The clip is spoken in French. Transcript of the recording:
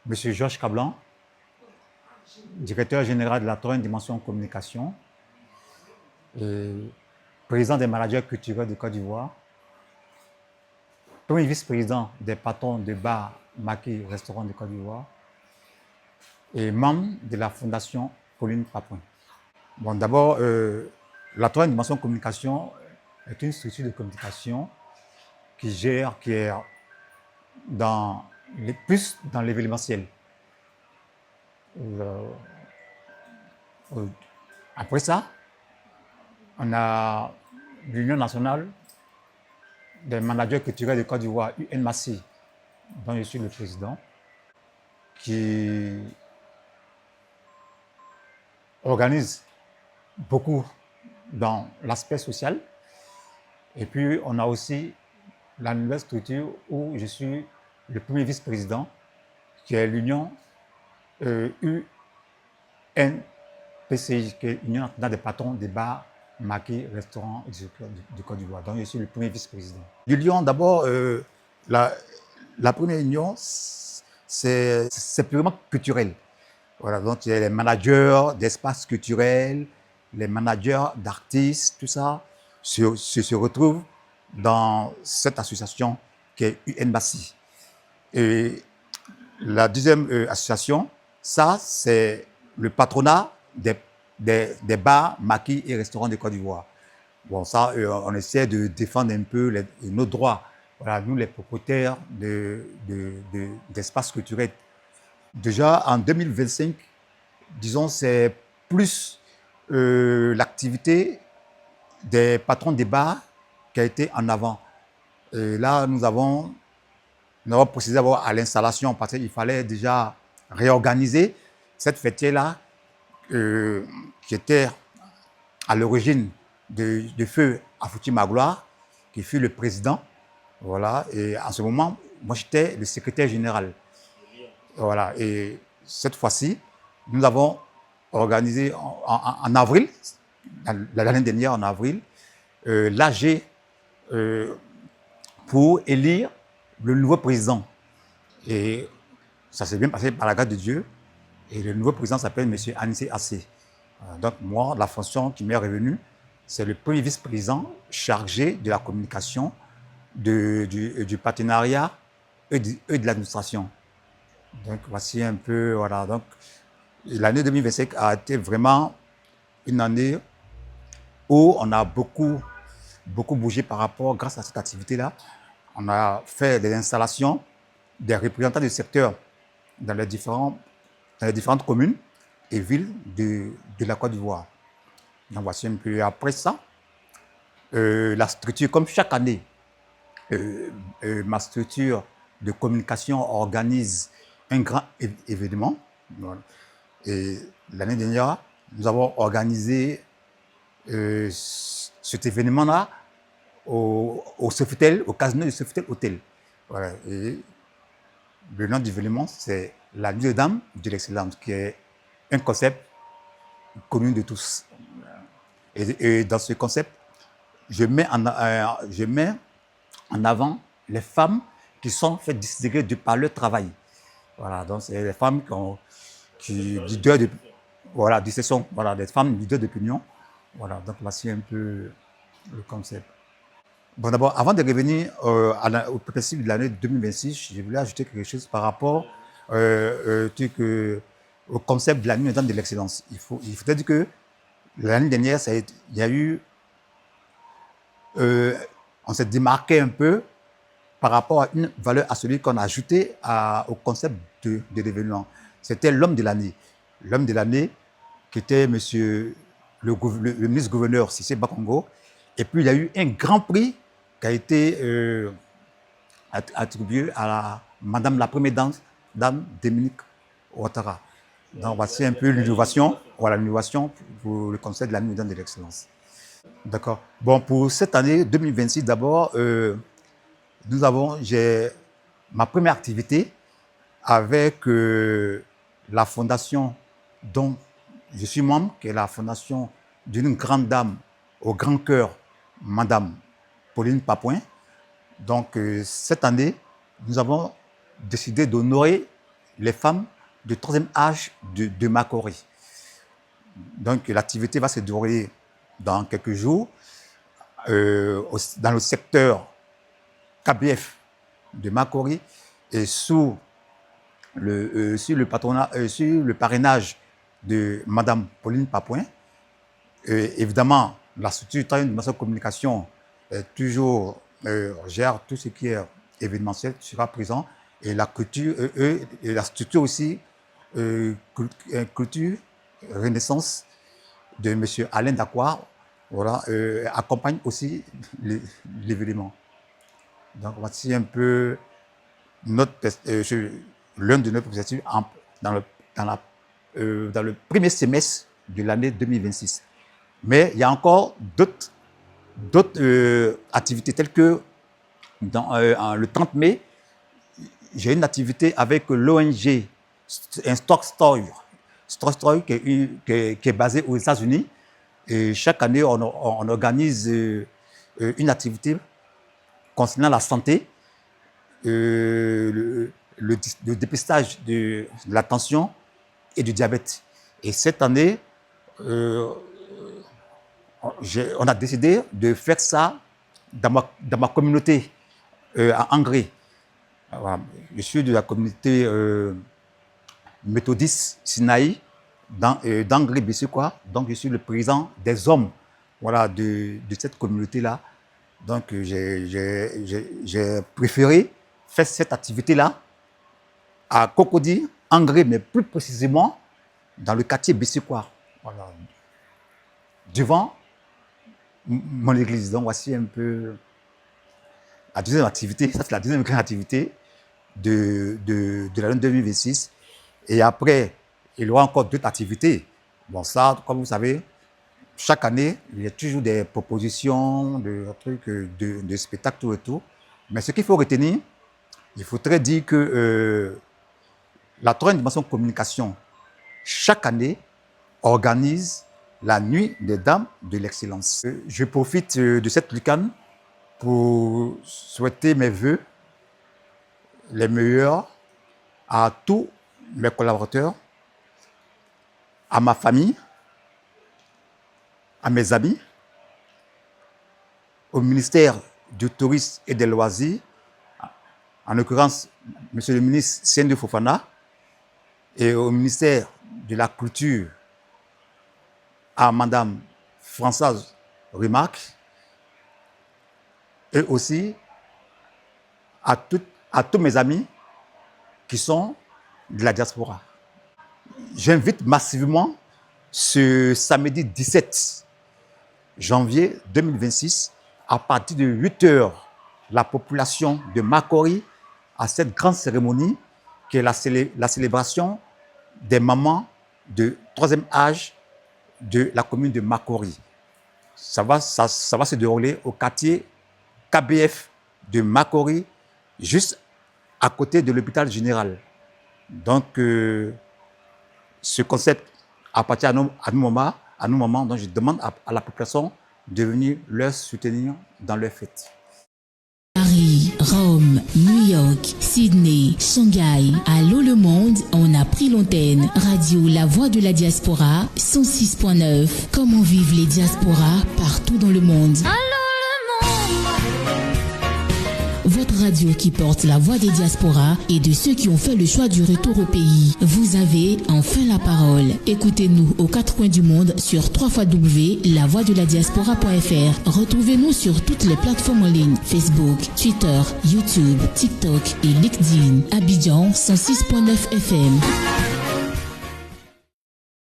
Monsieur Georges Cablan, directeur général de la troisième dimension communication, et président des managers culturels de Côte d'Ivoire, premier vice-président des patrons de bars, maquis, restaurants de Côte d'Ivoire, et membre de la fondation Pauline Papouin. Bon, d'abord, la troisième dimension communication est une structure de communication qui est plus dans l'événementiel. Après ça, on a l'Union nationale des managers culturels de Côte d'Ivoire, UNMACI, dont je suis le président, qui organise beaucoup dans l'aspect social. Et puis, on a aussi la nouvelle structure où je suis le premier vice-président, qui est l'Union UNPCI, qui est l'Union nationale des patrons des bars, maquis, restaurants de Côte d'Ivoire. Donc, je suis le premier vice-président. L'Union, d'abord, la première union, c'est purement culturel. Voilà, donc il y a les managers d'espaces culturels, les managers d'artistes, tout ça se retrouvent dans cette association qui est UNMACI. Et la deuxième association, ça, c'est le patronat des bars, maquis et restaurants de Côte d'Ivoire. Bon, ça, on essaie de défendre un peu nos droits. Voilà, nous, les propriétaires d'espaces culturels. Déjà, en 2025, disons, c'est plus l'activité des patrons des bars qui a été en avant. Et là, nous avons procédé à l'installation parce qu'il fallait déjà réorganiser cette fêtière-là qui était à l'origine de feu Afouti Magloire, qui fut le président. Voilà. Et en ce moment, moi, j'étais le secrétaire général. Voilà. Et cette fois-ci, nous avons organisé en avril, l'année dernière en avril, l'AG pour élire le nouveau président. Et ça s'est bien passé par la grâce de Dieu. Et le nouveau président s'appelle M. Anissé Assé. Donc moi, la fonction qui m'est revenue, c'est le premier vice-président chargé de la communication, du partenariat et de l'administration. Donc voici un peu, voilà. Donc l'année 2025 a été vraiment une année où on a beaucoup bougé par rapport, grâce à cette activité-là. On a fait des installations des représentants du secteur dans les différentes communes et villes de la Côte d'Ivoire. Donc voici un peu après ça. La structure, comme chaque année, ma structure de communication organise un grand événement. Voilà. Et l'année dernière, nous avons organisé cet événement-là au Sofitel, au casino du Sofitel Hotel. Voilà. Et le nom du événement, c'est la Nuit des Dames de l'Excellence, qui est un concept connu de tous. Et dans ce concept, je mets en avant les femmes qui sont faites distinguer par leur travail. Voilà, donc c'est les femmes voilà, des femmes leaders d'opinion. Voilà, donc voici un peu le concept. Bon, d'abord, avant de revenir au principe de l'année 2026, je voulais ajouter quelque chose par rapport au concept de la Nuit des Dames de l'Excellence. Il faut dire que l'année dernière, il y a eu, on s'est démarqué un peu par rapport à une valeur à celui qu'on a ajouté au concept de l'événement. C'était l'homme de l'année. L'homme de l'année qui était monsieur le ministre-gouverneur Cissé Bakongo. Et puis, il y a eu un grand prix qui a été attribué à Madame la Première Dame Dominique Ouattara. Donc, voici un peu l'innovation, voilà, l'innovation pour le concept de la Nuit des Dames de l'Excellence. D'accord. Bon, pour cette année 2026, d'abord, j'ai ma première activité avec la fondation dont je suis membre, qui est la fondation d'une grande dame au grand cœur, Madame Pauline Papouin. Donc, cette année, nous avons décidé d'honorer les femmes du troisième âge de Makori. Donc l'activité va se dérouler dans quelques jours dans le secteur KBF de Makori et sur le parrainage de Madame Pauline Papouin. Évidemment, la structure Troisième Dimension Communication toujours gère tout ce qui est événementiel, sera présent. Et la culture, et la structure aussi, culture Renaissance de M. Alain Dacroix, voilà, accompagne aussi l'événement. Donc voici un peu l'un de nos perspectives dans le premier semestre de l'année 2026. Mais il y a encore d'autres activités telles que le 30 mai, j'ai une activité avec l'ONG, un stock store qui est basé aux États-Unis. Et chaque année, on organise une activité concernant la santé, le dépistage de la tension et du diabète. Et cette année, on a décidé de faire ça dans ma communauté à Angré. Voilà. Je suis de la communauté méthodiste Sinaï d'Angré Besséquois. Donc je suis le président des hommes, voilà, de cette communauté-là. Donc j'ai préféré faire cette activité-là à Cocody, Angré, mais plus précisément dans le quartier Besséquois. Voilà. Devant mon église. Donc voici un peu la deuxième activité. Ça, c'est la deuxième grande activité de l'année 2026. Et après, il y aura encore d'autres activités. Bon, ça, comme vous savez, chaque année, il y a toujours des propositions, de trucs, de spectacles, tout et tout. Mais ce qu'il faut retenir, il faudrait dire que la Troisième Dimension Communication, chaque année, organise la Nuit des Dames de l'Excellence. Je profite de cette lucane pour souhaiter mes vœux les meilleurs à tous mes collaborateurs, à ma famille, à mes amis, au ministère du Tourisme et des Loisirs, en l'occurrence, Monsieur le ministre Sendou Fofana, et au ministère de la Culture, à Madame Françoise Remarque, et aussi à tous mes amis qui sont de la diaspora. J'invite massivement ce samedi 17 janvier 2026, à partir de 8 h, la population de Makori à cette grande cérémonie qui est la célébration des mamans de troisième âge de la commune de Makori. Ça va se dérouler au quartier KBF de Makori, juste à côté de l'hôpital général. Donc, ce concept appartient à nos mamans, donc je demande à la population de venir leur soutenir dans leur fête. Paris, Rome, New York, Sydney, Shanghai, allô le monde, on a pris l'antenne. Radio La Voix de la Diaspora, 106.9. Comment vivent les diasporas partout dans le monde. Votre radio qui porte la voix des diasporas et de ceux qui ont fait le choix du retour au pays. Vous avez enfin la parole. Écoutez-nous aux quatre coins du monde sur www.lavoixdeladiaspora.fr. Retrouvez-nous sur toutes les plateformes en ligne, Facebook, Twitter, YouTube, TikTok et LinkedIn. Abidjan 106.9 FM.